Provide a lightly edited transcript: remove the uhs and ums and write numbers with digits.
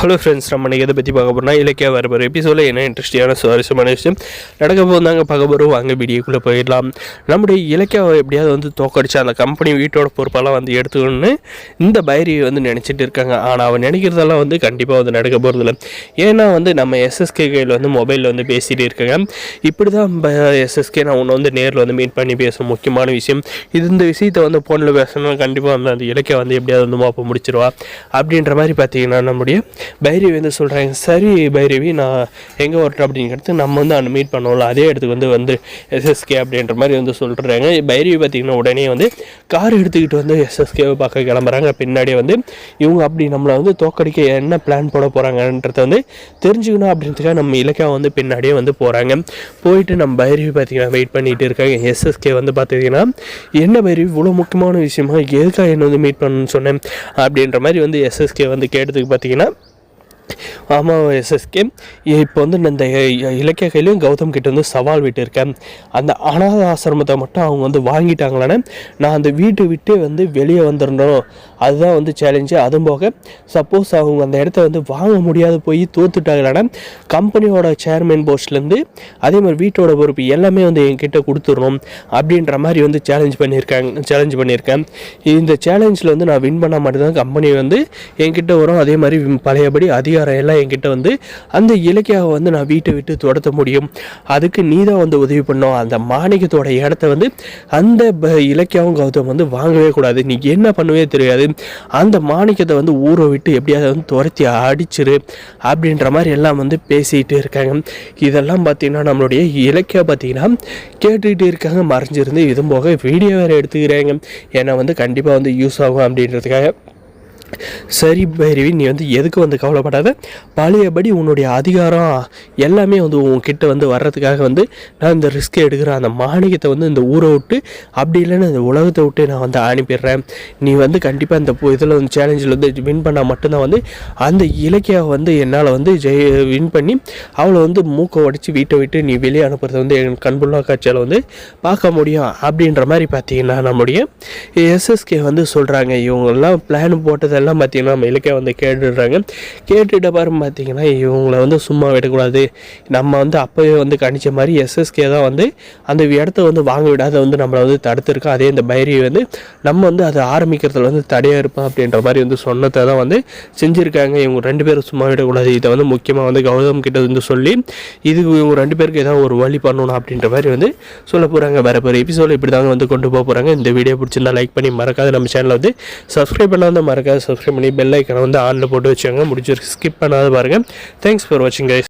Hello friends, நம்ம இன்றைக்கி எதை பற்றி பார்க்க போகிறோம்னா இலக்கிய வரப்போகிற எபிசோடில் என்ன இன்ட்ரெஸ்டிங்கான சுவாரஸ்யமான விஷயம் நடக்க போது தாங்க பார்க்க போகிறோம். வாங்க வீடியோக்குள்ளே போயிடலாம். நம்முடைய இலக்கியாவை எப்படியாவது வந்து தோக்கடிச்சு அந்த கம்பெனி வீட்டோட பொறுப்பெல்லாம் வந்து எடுத்துக்கணும்னு இந்த பைரவி வந்து நினச்சிட்டு இருக்காங்க. ஆனால் அவன் நினைக்கிறதெல்லாம் வந்து கண்டிப்பாக வந்து நடக்க போகிறதில்ல. ஏன்னா வந்து நம்ம எஸ்எஸ்கே கையில் வந்து மொபைலில் வந்து பேசிகிட்டு இருக்காங்க. இப்படி தான் எஸ்எஸ்கே நான் உன்னை வந்து நேரில் வந்து மீட் பண்ணி பேசும் முக்கியமான விஷயம் இது. இந்த விஷயத்தை வந்து ஃபோனில் பேசணும் கண்டிப்பாக வந்து அந்த இலக்கியம் வந்து எப்படியாவது வந்து மாப்ப முடிச்சிருவா அப்படின்ற மாதிரி பார்த்தீங்கன்னா நம்முடைய பைரவி வந்து சொல்கிறாங்க. சரி பைரவி, நான் எங்கே வரட்டும் அப்படிங்கிறது நம்ம வந்து அந்த மீட் பண்ணுவோம்ல அதே இடத்துக்கு வந்து எஸ்எஸ்கே அப்படின்ற மாதிரி வந்து சொல்கிறாங்க. பைரவி பார்த்திங்கன்னா உடனே வந்து கார் எடுத்துக்கிட்டு வந்து எஸ்எஸ்கேவை பார்க்க கிளம்புறாங்க. பின்னாடியே வந்து இவங்க அப்படி நம்மளை வந்து தோக்கடிக்க என்ன பிளான் போட போகிறாங்கன்றத வந்து தெரிஞ்சுக்கணும் அப்படின்றதுக்காக நம்ம இலக்கியம் வந்து பின்னாடியே வந்து போகிறாங்க. போயிட்டு நம்ம பைரவி பார்த்திங்கன்னா வெயிட் பண்ணிகிட்டு இருக்காங்க. எஸ்எஸ்கே வந்து பார்த்திங்கன்னா என்ன பைரவி இவ்வளோ முக்கியமான விஷயமா எதுக்காக என்ன வந்து மீட் பண்ணணும்னு சொன்னேன் அப்படின்ற மாதிரி வந்து எஸ்எஸ்கே வந்து கேட்டதுக்கு பார்த்திங்கன்னா, ஆமாம் எஸ்எஸ்கே, இப்போ வந்து நான் இந்த இலக்கிய கையிலையும் கௌதம் கிட்ட வந்து சவால் விட்டுருக்கேன். அந்த அனாத ஆசிரமத்தை மட்டும் அவங்க வந்து வாங்கிட்டாங்களானே நான் அந்த வீட்டை விட்டு வந்து வெளியே வந்துடணும், அதுதான் வந்து சேலஞ்சு. அதுவும் போக சப்போஸ் அவங்க அந்த இடத்த வந்து வாங்க முடியாது போய் தோத்துட்டாங்களானே கம்பெனியோட சேர்மேன் போஸ்ட்லேருந்து அதே மாதிரி வீட்டோட பொறுப்பு எல்லாமே வந்து என்கிட்ட கொடுத்துடணும் அப்படின்ற மாதிரி வந்து சேலஞ்ச் பண்ணியிருக்கேன். இந்த சேலஞ்சில் வந்து நான் வின் பண்ணால் மட்டும்தான் கம்பெனி வந்து என்கிட்ட வரும். அதே மாதிரி பழையபடி அதிகாரம் எல்லாம் என்கிட்ட வந்து அந்த இலக்கியாவை வந்து நான் வீட்டை விட்டு துரத்த முடியும். அதுக்கு நீ தான் வந்து உதவி பண்ணோம். அந்த மாணிக்கத்தோட இடத்த வந்து அந்த இலக்கியாவும் கௌதம் வந்து வாங்கவே கூடாது. நீ என்ன பண்ணுவே தெரியாது. அந்த மாணிக்கத்தை வந்து ஊரை விட்டு எப்படியாவது வந்து துரத்தி அடிச்சிரு அப்படின்ற மாதிரி எல்லாம் வந்து பேசிகிட்டு இருக்காங்க. இதெல்லாம் பார்த்தீங்கன்னா நம்மளுடைய இலக்கியா பார்த்தீங்கன்னா கேட்டுக்கிட்டு இருக்காங்க மறைஞ்சிருந்து. இதுவும் போக வீடியோ வேறு எடுத்துக்கிறாங்க. ஏன்னா வந்து கண்டிப்பாக வந்து யூஸ் ஆகும் அப்படின்றதுக்காக. சரி பைரவி, நீ வந்து எதுக்கு வந்து கவலைப்படாத. பழையபடி உன்னுடைய அதிகாரம் எல்லாமே வந்து உன்கிட்ட வந்து வர்றதுக்காக வந்து நான் இந்த ரிஸ்க் எடுக்கிறேன். அந்த மாணிக்கத்தை வந்து இந்த ஊரை விட்டு அப்படி இல்லைன்னு இந்த உலகத்தை விட்டு நான் வந்து அனுப்பிடுறேன். நீ வந்து கண்டிப்பாக இந்த இதில் வந்து சேலஞ்சில் வந்து வின் பண்ணால் மட்டும்தான் வந்து அந்த இலக்கியாவை வந்து என்னால் வந்து வின் பண்ணி அவளை வந்து மூக்கை உடைச்சி வீட்டை விட்டு நீ வெளியே அனுப்புறதை வந்து என் கண்புள்ளா காட்சியால் வந்து பார்க்க முடியும் அப்படின்ற மாதிரி பார்த்தீங்கன்னா நம்முடைய எஸ்எஸ்கே வந்து சொல்கிறாங்க. இவங்கெல்லாம் பிளான் போட்டது எல்லாம் பார்த்தீங்கன்னா நம்ம இலக்கிய வந்து கேட்டுட்ட பாரு பார்த்தீங்கன்னா இவங்களை வந்து சும்மா விடக்கூடாது. நம்ம வந்து அப்போவே வந்து கணிச்ச மாதிரி எஸ்எஸ்கே தான் வந்து அந்த இடத்த வந்து வாங்க விடாத வந்து நம்மளை வந்து தடுத்துருக்கோம். அதே இந்த பைரவி வந்து நம்ம வந்து அதை ஆரம்பிக்கிறதுல வந்து தடையாக இருப்போம் அப்படின்ற மாதிரி வந்து சொன்னதை தான் வந்து செஞ்சுருக்காங்க. இவங்க 2 பேரும் சும்மா விடக்கூடாது. இதை வந்து முக்கியமாக வந்து கௌதம் கிட்ட வந்து சொல்லி இதுக்கு இவங்க 2 பேருக்கு ஏதாவது ஒரு வழி பண்ணணும் அப்படின்ற மாதிரி வந்து சொல்ல போகிறாங்க. வேறு எபிசோடு இப்படி தாங்க வந்து கொண்டு போக போகிறாங்க. இந்த வீடியோ பிடிச்சிருந்தா லைக் பண்ணி மறக்காத நம்ம சேனலை வந்து சப்ஸ்கிரைப் பண்ண வந்து மறக்காத சப்ஸ்கிரைப் பண்ணி பெல் ஐக்கனை வந்து ஆனில் போட்டு வச்சுக்கோங்க. முடிச்சு ஸ்கிப் பண்ணாத பாருங்கள். தேங்க்ஸ் ஃபார் வாட்சிங் கைஸ்.